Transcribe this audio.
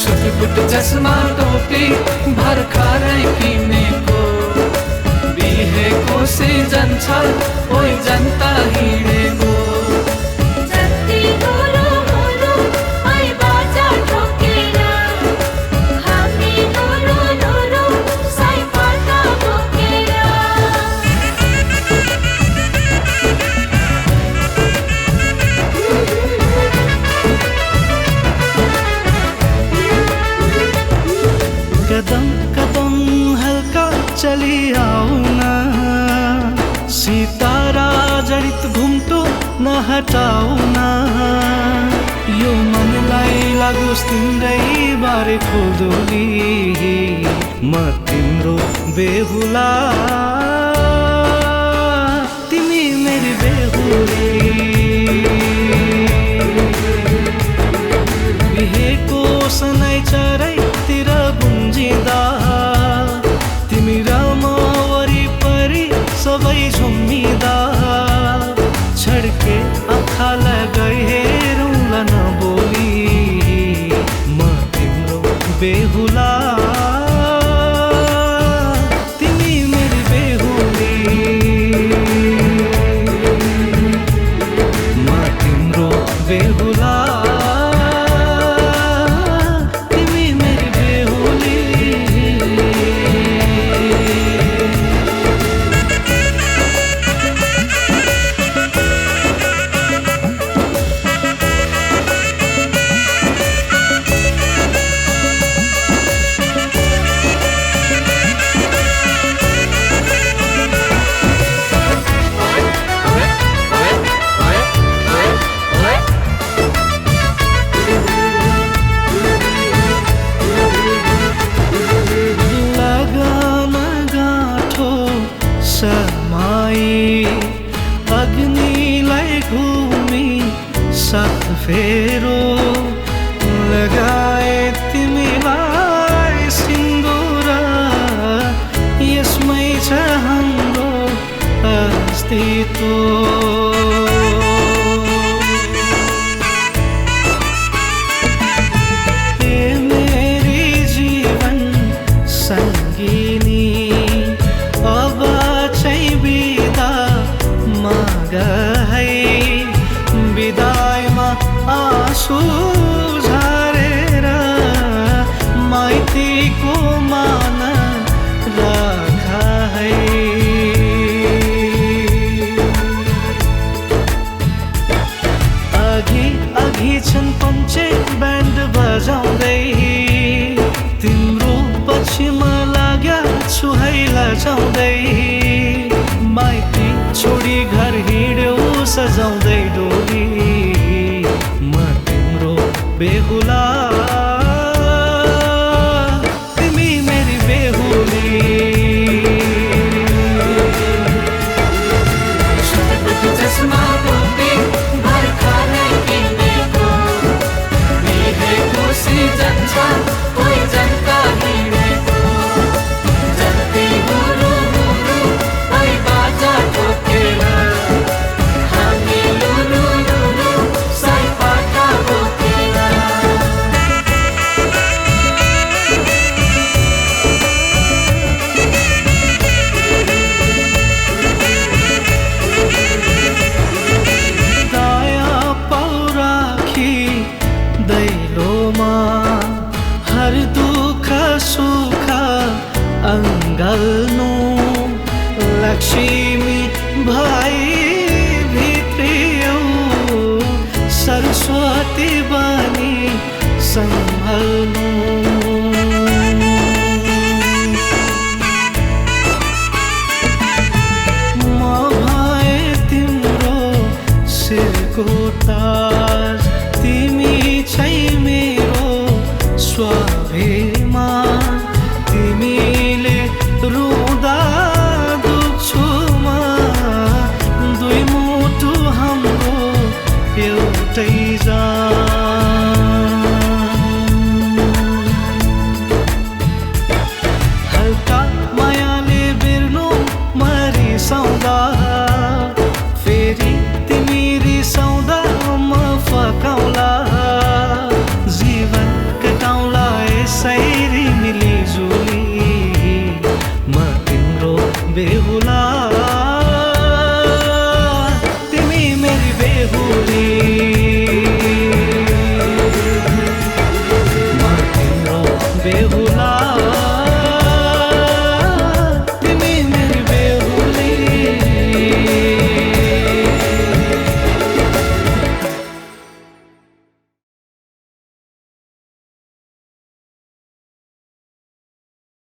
छुटपुट चस्मा टोपी भर्खरै किनेको बिहेको सिजन छ ओइ जनता हिँडेको जति गोरो गोरो आई बाजा ठोकेर हामी लोरो लोरो सयपाटा बोकेर कदम कदम हल्का चली आउना सितारा जडित घुम्टो नहटाउना यो मनलाई लागोस् तिम्रै बारेको डोली म तिम्रो बेहुला तिमी मेरी बेहुली बिहेको सनैचरैतिर गुन्जिँदा तिमी र म वरिपरि सबै झुम्मिँदा छड्के आँखा लगाई हेरौँला नबोली म तिम्रो बेहुला तिमी मेरी बेहुली म तिम्रो बेहुला अग्निलाई घुमी साथ फेरो लगाए तिमीलाई सिन्दुर यसमै छ हाम्रो अस्तित्व मेरी जीवन संगिनी अब चाहिँ बिदा माग है बिदाईमा आँसु झरेर माइतीको मान राख है अघि अघि छन् पञ्चे ब्यान्ड बजाउँदै तिम्रो पछिमा लाग्या छु है लजाउँदै माइती छोडी घर हिँड्यौ सजाउँदै डोली म तिम्रो बेहुला तिमी मेरी बेहुली छुटपुट चस्मा टोपी भर्खरै किनेको बिहेको सिजन छ ओइ जनता हिँडेको जति गुरु गुरु आई बाजा ठोकेर हामी लुलु लुलु सयपाटा बोकेर दाया पौराखी दैलोमा हर दुःख सुख अङ्गल्नु लक्ष्मी भाइ भित्रियौ सरस्वती बनी सम्हाल्नु म भए तिम्रो शिरको तारा